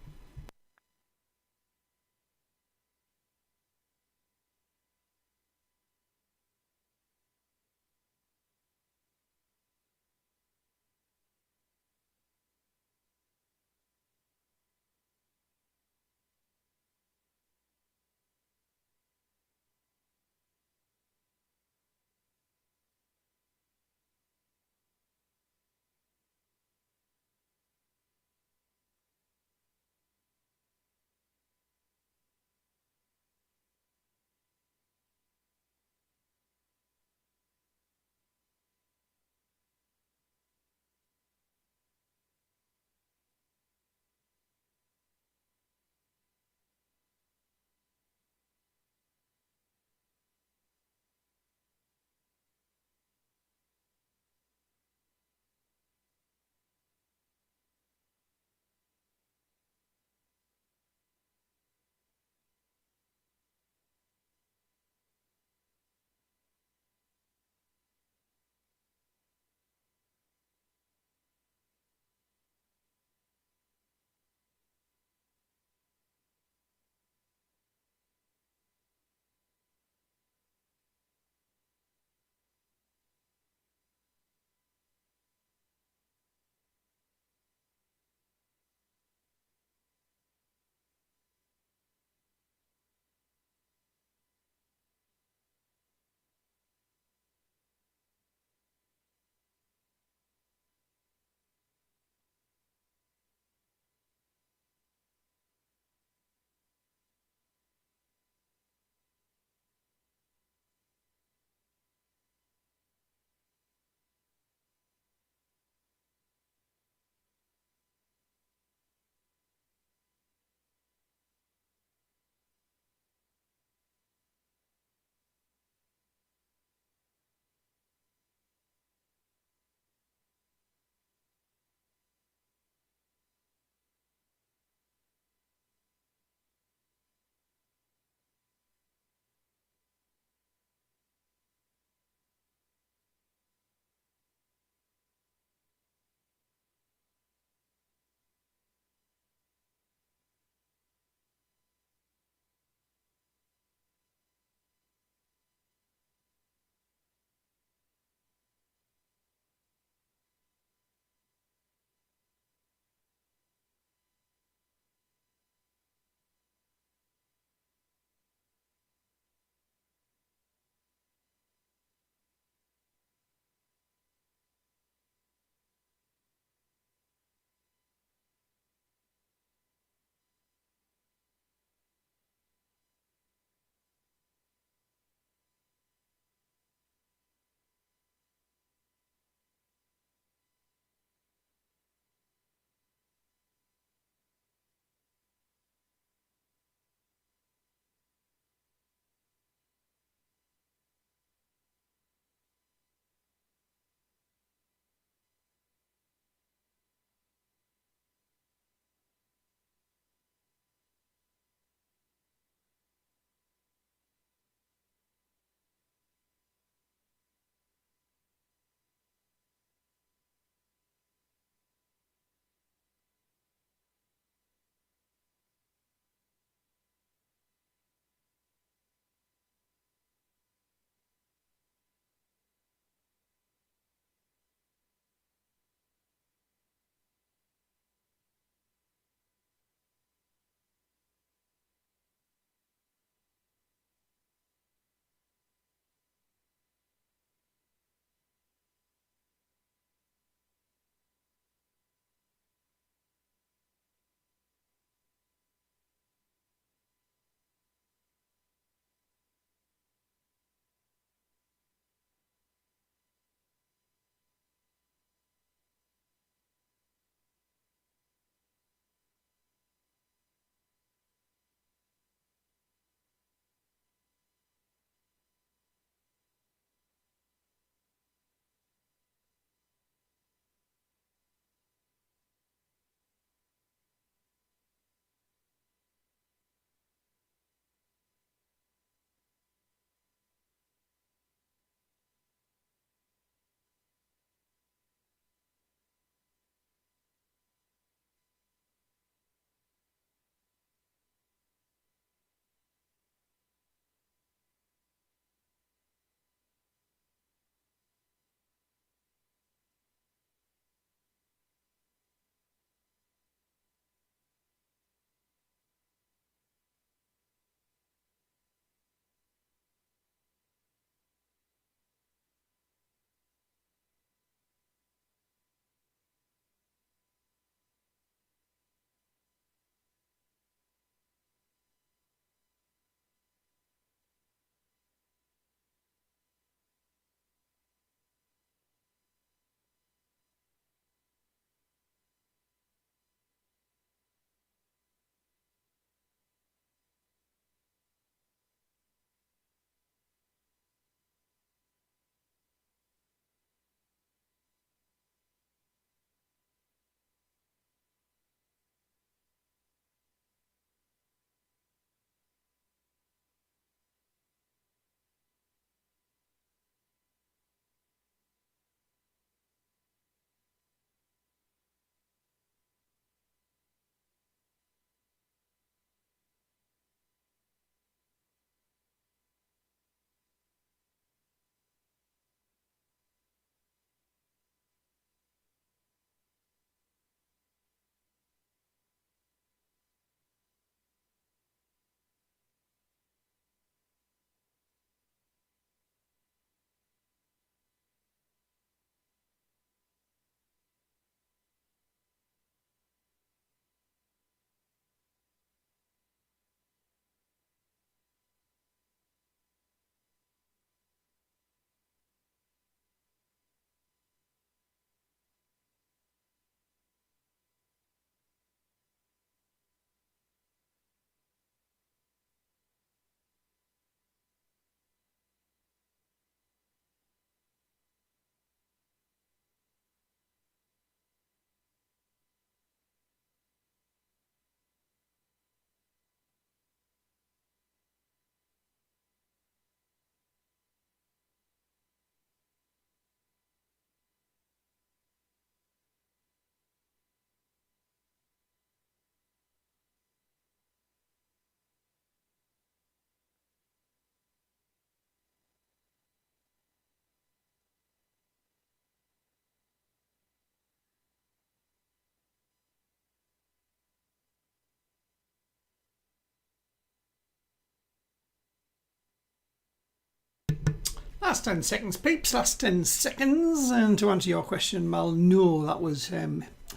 Last 10 seconds, peeps. Last 10 seconds. And to answer your question, Mal, no, that was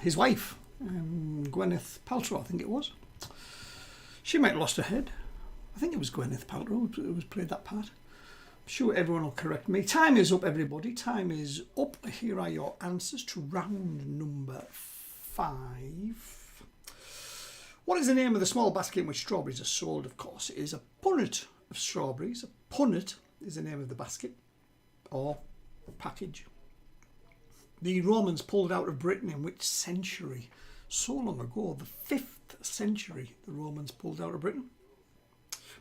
his wife, Gwyneth Paltrow, I think it was. She might have lost her head. I think it was Gwyneth Paltrow who played that part. I'm sure everyone will correct me. Time is up, everybody. Time is up. Here are your answers to round number 5. What is the name of the small basket in which strawberries are sold? Of course, it is a punnet of strawberries. A punnet is the name of the basket or package. The Romans pulled out of Britain in which century? So long ago, the 5th century, the Romans pulled out of Britain.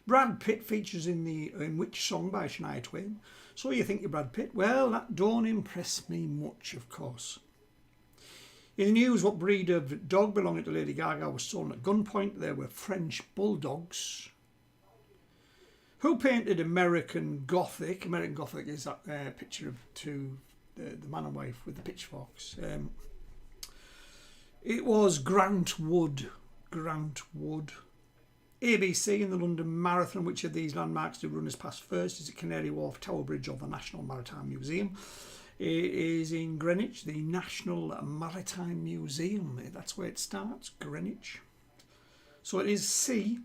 Brad Pitt features in which song by Shania Twain? So you think you're Brad Pitt? Well, that don't impress me much, of course. In the news, what breed of dog belonging to Lady Gaga was stolen at gunpoint? There were French bulldogs. Who painted American Gothic? American Gothic is that picture of the man and wife with the pitchforks. It was Grant Wood. Grant Wood. ABC in the London Marathon. Which of these landmarks do runners pass first? Is it Canary Wharf, Tower Bridge or the National Maritime Museum? It is in Greenwich, the National Maritime Museum. That's where it starts, Greenwich. So it is C.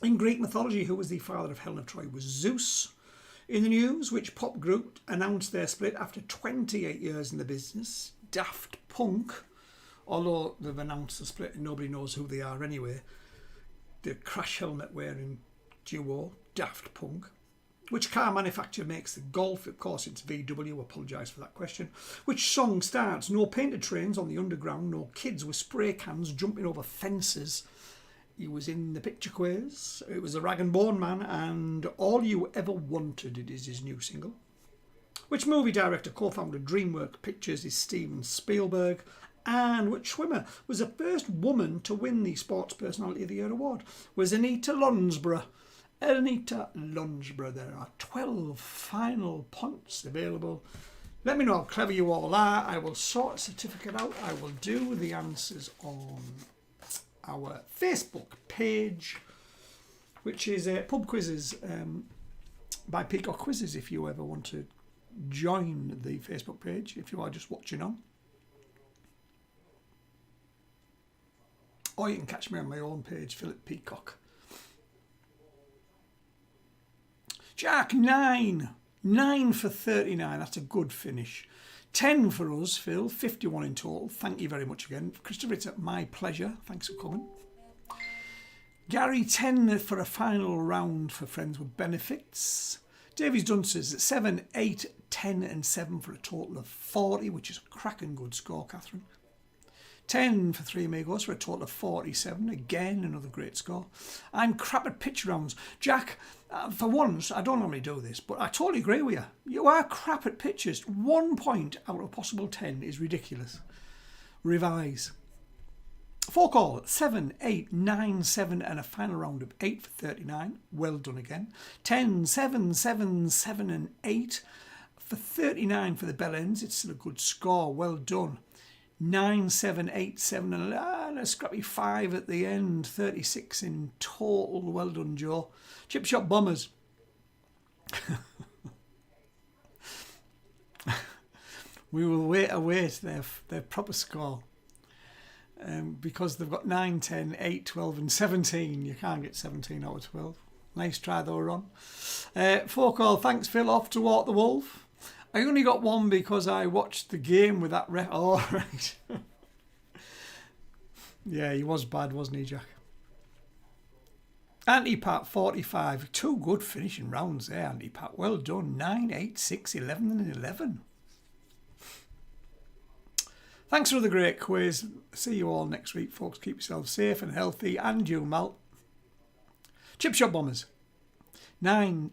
In Greek mythology, who was the father of Helen of Troy? Was Zeus. In the news, which pop group announced their split after 28 years in the business? Daft Punk. Although they've announced the split and nobody knows who they are anyway. The crash helmet wearing duo, Daft Punk. Which car manufacturer makes the Golf? Of course, it's VW. Apologise for that question. Which song starts? No painted trains on the underground, no kids with spray cans jumping over fences. He was in the picture quiz. It was the Rag and Bone Man, and All You Ever Wanted. It is his new single. Which movie director co-founded Dreamworks Pictures is Steven Spielberg? And which swimmer was the first woman to win the Sports Personality of the Year award? Was Anita Lonsborough. Anita Lonsborough. There are 12 final points available. Let me know how clever you all are. I will sort a certificate out. I will do the answers on our Facebook page, which is Pub Quizzes by Peacock Quizzes, if you ever want to join the Facebook page, if you are just watching on. Or you can catch me on my own page, Philip Peacock. Jack, 9. 9 for 39. That's a good finish. 10 for us, Phil. 51 in total. Thank you very much again. Christopher, it's my pleasure. Thanks for coming. Gary, 10 for a final round for Friends with Benefits. Davies Dunces, 7, 8, 10 and 7 for a total of 40, which is a cracking good score, Catherine. 10 for Three Amigos for a total of 47. Again, another great score. I'm crap at pitch rounds. Jack, for once, I don't normally do this, but I totally agree with you. You are crap at pitches. 1 point out of possible 10 is ridiculous. Revise. 4 call, 7, 8, 9, 7 and a final round of 8 for 39. Well done again. 10, 7, 7, 7 and 8 for 39 for the bell ends. It's still a good score. Well done. 9, 7, 8, 7 and a scrappy 5 at the end. 36 in total. Well done, Joe. Chip Shop Bombers. We will await their proper score. Because they've got 9, 10, 8, 12 and 17. You can't get 17 out of 12. Nice try though, Ron. 4 call. Thanks, Phil. Off to Walk the Wolf. I only got 1 because I watched the game with that ref. Oh, right. Yeah, he was bad, wasn't he, Jack? Anti-Pat, 45. 2 good finishing rounds there, Anti-Pat. Well done. 9, 8, 6, 11 and 11. Thanks for the great quiz. See you all next week, folks. Keep yourselves safe and healthy. And you, Mal. Chip Shop Bombers. 9,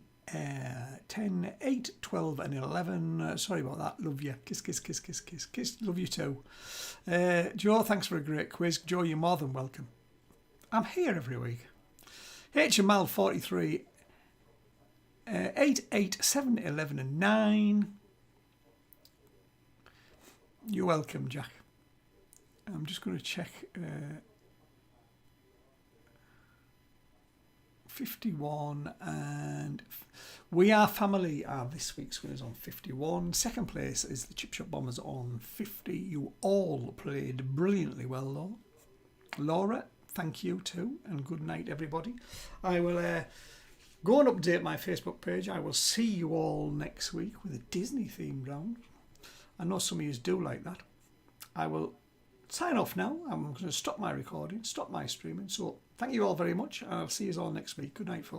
10, 8, 12 and 11. Sorry about that. Love you. Kiss, kiss, kiss, kiss, kiss, kiss. Love you too. Joe, thanks for a great quiz. Joe, you're more than welcome. I'm here every week. HML 43. 8, 8, 7, 11 and 9. You're welcome, Jack. I'm just going to check 51, and We Are Family are this week's winners on 51. Second place is the Chip Shop Bombers on 50. You all played brilliantly well, though. Laura, thank you too, and good night, everybody. I will go and update my Facebook page. I will see you all next week with a Disney themed round. I know some of you do like that. I will sign off now. I'm going to stop my recording, stop my streaming. So thank you all very much, and I'll see you all next week. Good night, folks.